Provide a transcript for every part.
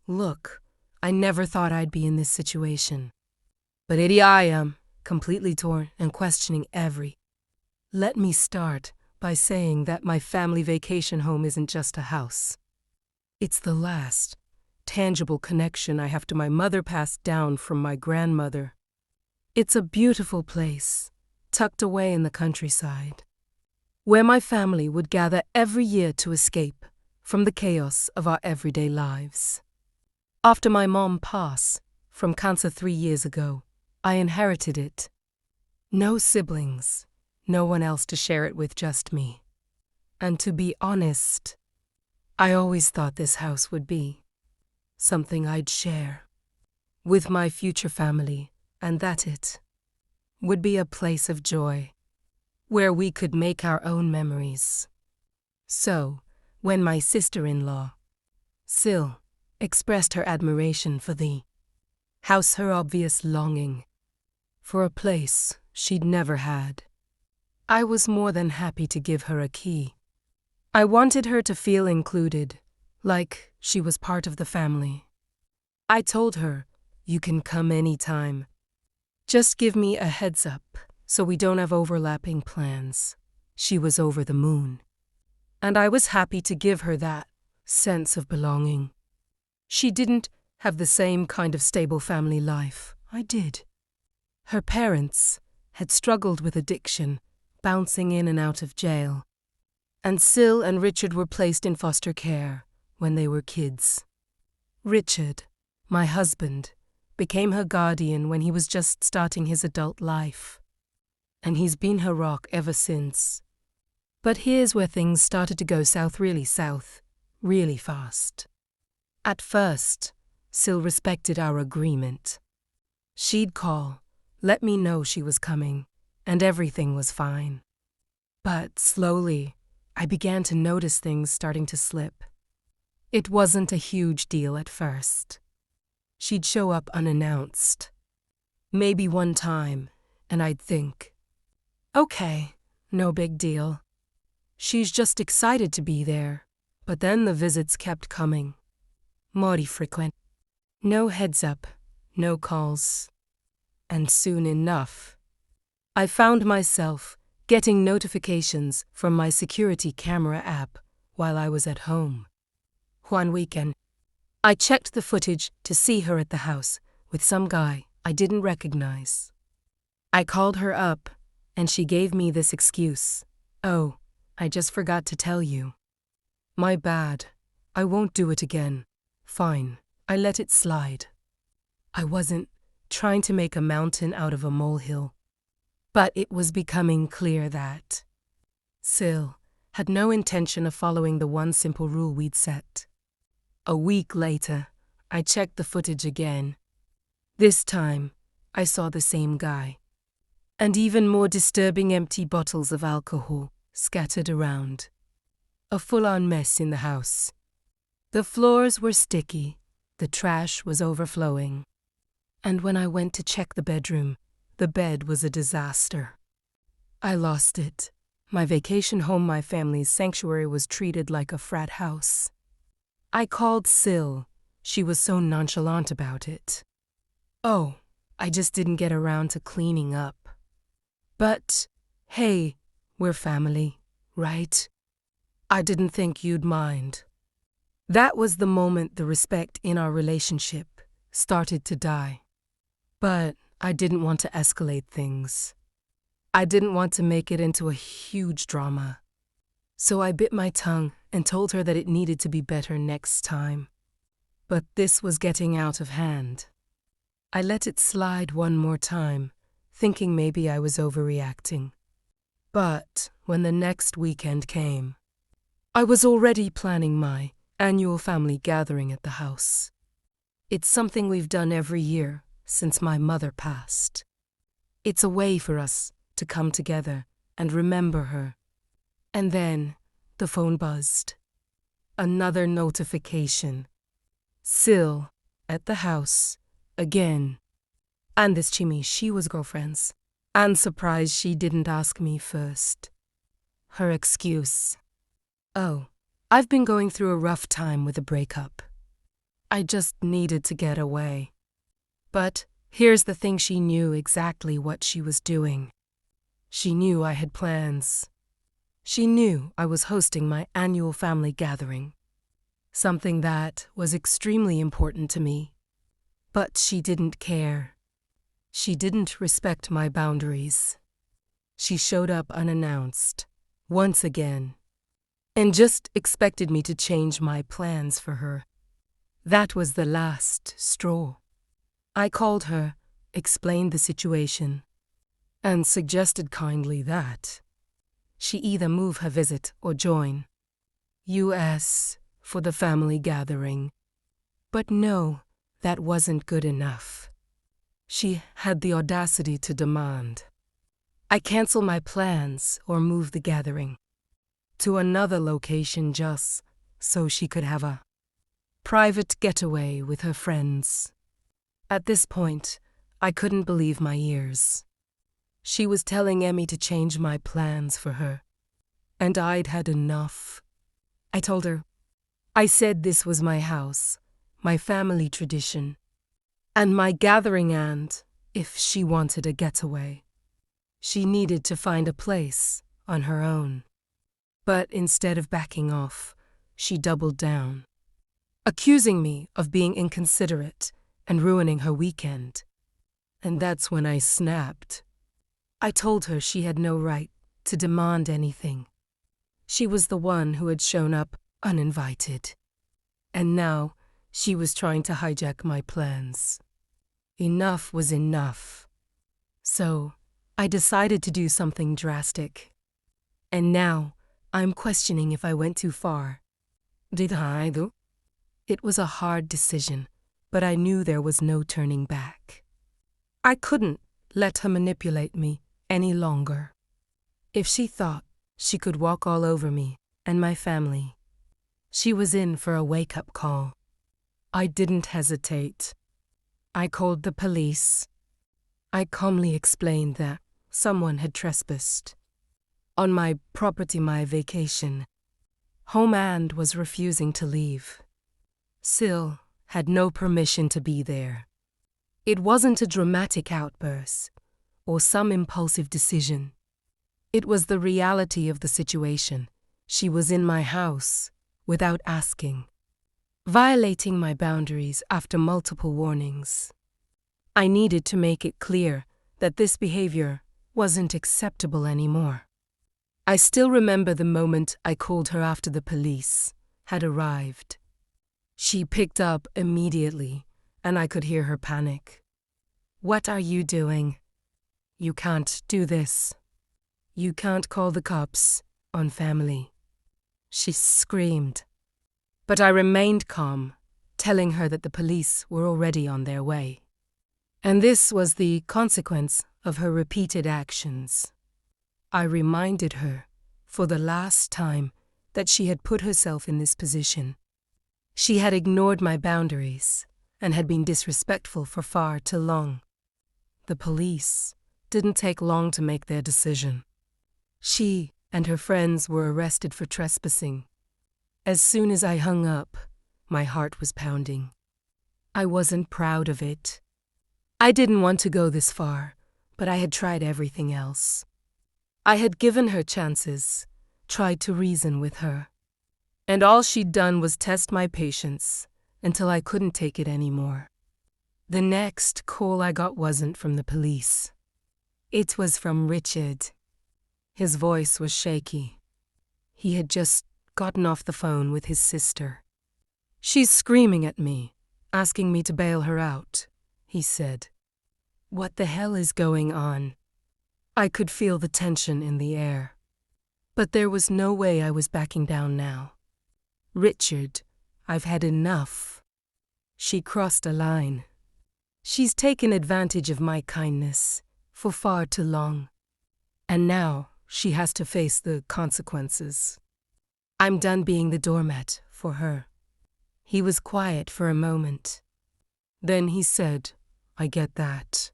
Look, I never thought I'd be in this situation. But here I am, completely torn and questioning every. Let me start by saying that my family vacation home isn't just a house. It's the last, tangible connection I have to my mother passed down from my grandmother. It's a beautiful place, tucked away in the countryside, where my family would gather every year to escape from the chaos of our everyday lives. After my mom passed from cancer 3 years ago, I inherited it. No siblings, no one else to share it with, just me. And to be honest, I always thought this house would be something I'd share with my future family, and that it would be a place of joy where we could make our own memories. So, when my sister-in-law, Sil, expressed her admiration for the house, her obvious longing for a place she'd never had, I was more than happy to give her a key. I wanted her to feel included, like she was part of the family. I told her, "You can come anytime. Just give me a heads up so we don't have overlapping plans." She was over the moon. And I was happy to give her that sense of belonging. She didn't have the same kind of stable family life I did. Her parents had struggled with addiction, bouncing in and out of jail. And Sil and Richard were placed in foster care when they were kids. Richard, my husband, became her guardian when he was just starting his adult life. And he's been her rock ever since. But here's where things started to go south, really fast. At first, Sil respected our agreement. She'd call, let me know she was coming, and everything was fine. But slowly, I began to notice things starting to slip. It wasn't a huge deal at first. She'd show up unannounced. Maybe one time, and I'd think, okay, no big deal. She's just excited to be there. But then the visits kept coming. More frequent. No heads up, no calls. And soon enough, I found myself getting notifications from my security camera app while I was at home. One weekend, I checked the footage to see her at the house with some guy I didn't recognize. I called her up, and she gave me this excuse. "Oh, I just forgot to tell you." "My bad. I won't do it again." "Fine." I let it slide. I wasn't trying to make a mountain out of a molehill. But it was becoming clear that Sil had no intention of following the one simple rule we'd set. A week later, I checked the footage again. This time, I saw the same guy. And even more disturbing, empty bottles of alcohol scattered around. A full-on mess in the house. The floors were sticky, the trash was overflowing. And when I went to check the bedroom, the bed was a disaster. I lost it. My vacation home, my family's sanctuary, was treated like a frat house. I called Sil. She was so nonchalant about it. "Oh, I just didn't get around to cleaning up." "But, hey, we're family, right? I didn't think you'd mind." That was the moment the respect in our relationship started to die. But I didn't want to escalate things. I didn't want to make it into a huge drama. So I bit my tongue and told her that it needed to be better next time. But this was getting out of hand. I let it slide one more time, thinking maybe I was overreacting. But when the next weekend came, I was already planning my annual family gathering at the house. It's something we've done every year since my mother passed. It's a way for us to come together and remember her. And then the phone buzzed. Another notification. Sil at the house again. And this chimmy, she was girlfriends. And surprised she didn't ask me first. Her excuse. "Oh, I've been going through a rough time with a breakup." I just needed to get away. But here's the thing, she knew exactly what she was doing. She knew I had plans. She knew I was hosting my annual family gathering, something that was extremely important to me. But she didn't care. She didn't respect my boundaries. She showed up unannounced, once again, and just expected me to change my plans for her. That was the last straw. I called her, explained the situation, and suggested kindly that she either move her visit or join US for the family gathering. But no, that wasn't good enough. She had the audacity to demand I cancel my plans or move the gathering to another location just so she could have a private getaway with her friends. At this point, I couldn't believe my ears. She was telling Emmy to change my plans for her, and I'd had enough. I told her, I said this was my house, my family tradition, and my gathering, and if she wanted a getaway, she needed to find a place on her own. But instead of backing off, she doubled down, accusing me of being inconsiderate and ruining her weekend. And that's when I snapped. I told her she had no right to demand anything. She was the one who had shown up uninvited. And now she was trying to hijack my plans. Enough was enough. So I decided to do something drastic. And now I'm questioning if I went too far. Did I do? It was a hard decision, but I knew there was no turning back. I couldn't let her manipulate me any longer. If she thought she could walk all over me and my family, she was in for a wake-up call. I didn't hesitate. I called the police. I calmly explained that someone had trespassed on my property, my vacation home, and was refusing to leave. Sil had no permission to be there. It wasn't a dramatic outburst or some impulsive decision. It was the reality of the situation. She was in my house without asking, violating my boundaries after multiple warnings. I needed to make it clear that this behavior wasn't acceptable anymore. I still remember the moment I called her after the police had arrived. She picked up immediately, and I could hear her panic. What are you doing? You can't do this. You can't call the cops on family, she screamed. But I remained calm, telling her that the police were already on their way. And this was the consequence of her repeated actions. I reminded her, for the last time, that she had put herself in this position. She had ignored my boundaries and had been disrespectful for far too long. The police didn't take long to make their decision. She and her friends were arrested for trespassing. As soon as I hung up, my heart was pounding. I wasn't proud of it. I didn't want to go this far, but I had tried everything else. I had given her chances, tried to reason with her. And all she'd done was test my patience until I couldn't take it anymore. The next call I got wasn't from the police. It was from Richard. His voice was shaky. He had just gotten off the phone with his sister. She's screaming at me, asking me to bail her out, he said. What the hell is going on? I could feel the tension in the air. But there was no way I was backing down now. Richard, I've had enough. She crossed a line. She's taken advantage of my kindness for far too long. And now she has to face the consequences. I'm done being the doormat for her. He was quiet for a moment. Then he said, I get that.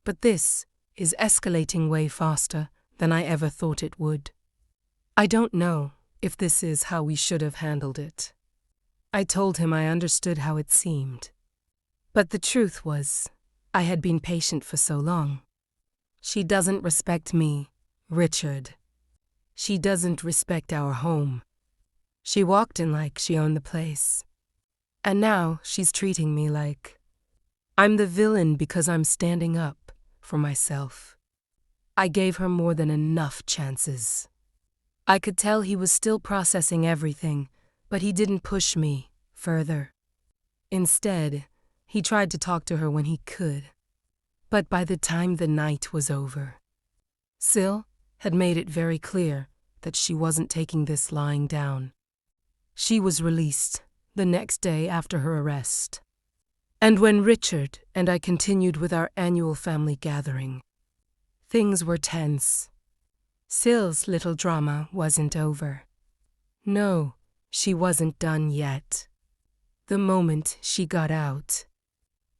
But this is escalating way faster than I ever thought it would. I don't know if this is how we should have handled it. I told him I understood how it seemed. But the truth was, I had been patient for so long. She doesn't respect me, Richard. She doesn't respect our home. She walked in like she owned the place. And now she's treating me like I'm the villain because I'm standing up for myself. I gave her more than enough chances. I could tell he was still processing everything, but he didn't push me further. Instead, he tried to talk to her when he could. But by the time the night was over, Sil had made it very clear that she wasn't taking this lying down. She was released the next day after her arrest. And when Richard and I continued with our annual family gathering, things were tense. Sil's little drama wasn't over. No, she wasn't done yet. The moment she got out,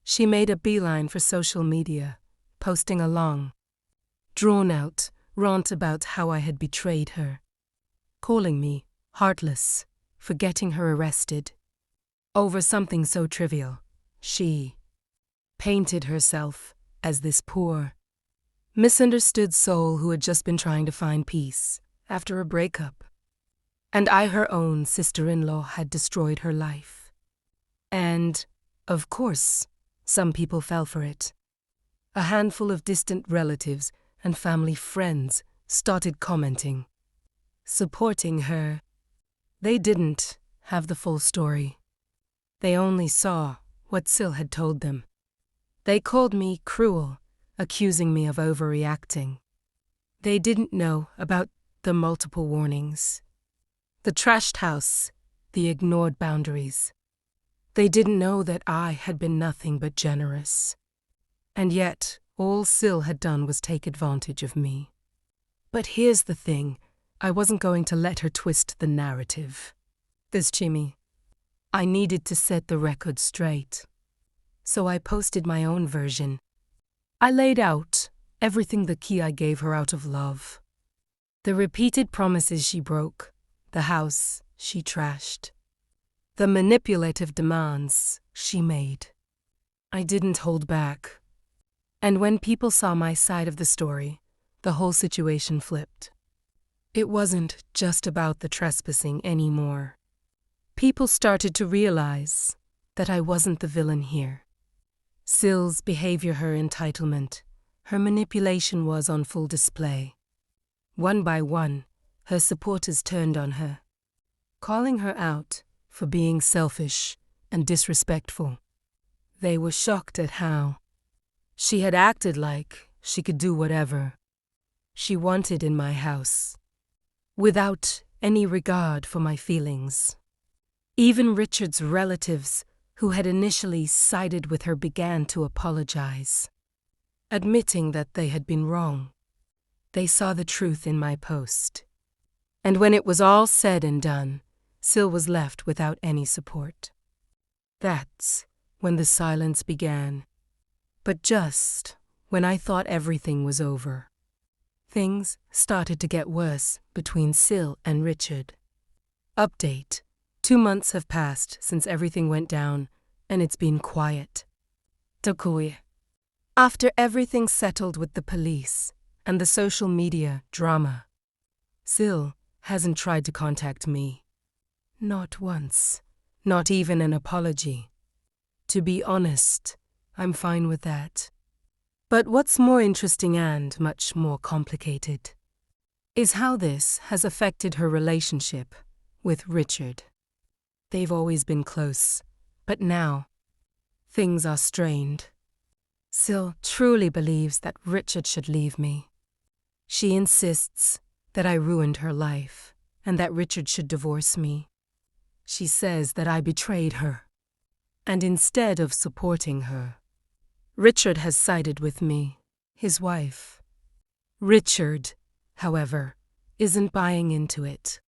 she made a beeline for social media, posting a long, drawn-out rant about how I had betrayed her, calling me heartless for getting her arrested. Over something so trivial, she painted herself as this poor, misunderstood soul who had just been trying to find peace after a breakup. And I, her own sister-in-law, had destroyed her life. And, of course, some people fell for it. A handful of distant relatives and family friends started commenting, supporting her. They didn't have the full story. They only saw what Sil had told them. They called me cruel, accusing me of overreacting. They didn't know about the multiple warnings, the trashed house, the ignored boundaries. They didn't know that I had been nothing but generous. And yet, all Sil had done was take advantage of me. But here's the thing, I wasn't going to let her twist the narrative. This Chimmy. I needed to set the record straight. So I posted my own version. I laid out everything the key I gave her out of love. The repeated promises she broke, the house she trashed, the manipulative demands she made. I didn't hold back. And when people saw my side of the story, the whole situation flipped. It wasn't just about the trespassing anymore. People started to realize that I wasn't the villain here. Sil's behavior, her entitlement, her manipulation was on full display. One by one, her supporters turned on her, calling her out for being selfish and disrespectful. They were shocked at how she had acted like she could do whatever she wanted in my house, without any regard for my feelings. Even Richard's relatives, who had initially sided with her, began to apologize, admitting that they had been wrong. They saw the truth in my post. And when it was all said and done, Sil was left without any support. That's when the silence began. But just when I thought everything was over, things started to get worse between Sil and Richard. Update: 2 months have passed since everything went down, and it's been quiet. Takuya. After everything settled with the police and the social media drama, Sil hasn't tried to contact me. Not once. Not even an apology. To be honest, I'm fine with that. But what's more interesting and much more complicated is how this has affected her relationship with Richard. They've always been close, but now things are strained. Sil truly believes that Richard should leave me. She insists that I ruined her life and that Richard should divorce me. She says that I betrayed her. And instead of supporting her, Richard has sided with me, his wife. Richard, however, isn't buying into it.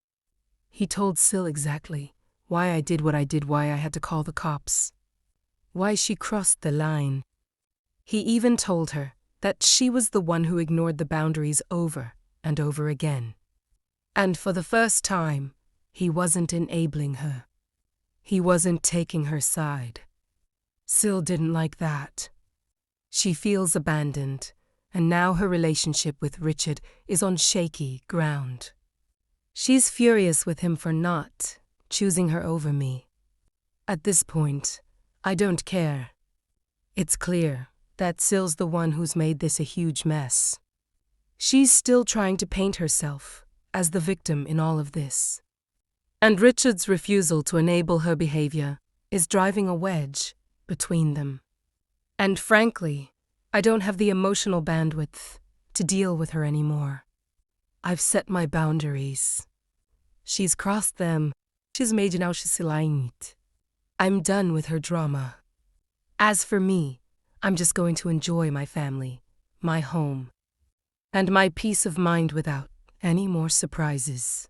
He told Sil exactly why I did what I did, why I had to call the cops, why she crossed the line. He even told her that she was the one who ignored the boundaries over and over again. And for the first time, he wasn't enabling her. He wasn't taking her side. Sil didn't like that. She feels abandoned, and now her relationship with Richard is on shaky ground. She's furious with him for not choosing her over me. At this point, I don't care. It's clear that Sil's the one who's made this a huge mess. She's still trying to paint herself as the victim in all of this. And Richard's refusal to enable her behavior is driving a wedge between them. And frankly, I don't have the emotional bandwidth to deal with her anymore. I've set my boundaries. She's crossed them. She's made now she's I'm done with her drama. As for me, I'm just going to enjoy my family, my home, and my peace of mind without any more surprises.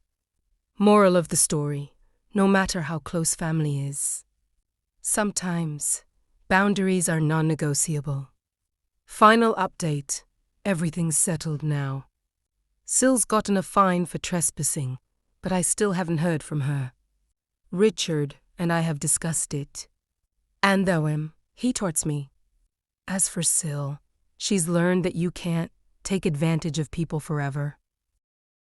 Moral of the story, no matter how close family is, sometimes boundaries are non-negotiable. Final update, everything's settled now. Sil's gotten a fine for trespassing, but I still haven't heard from her. Richard and I have discussed it. And though he torts me. As for Sil, she's learned that you can't take advantage of people forever.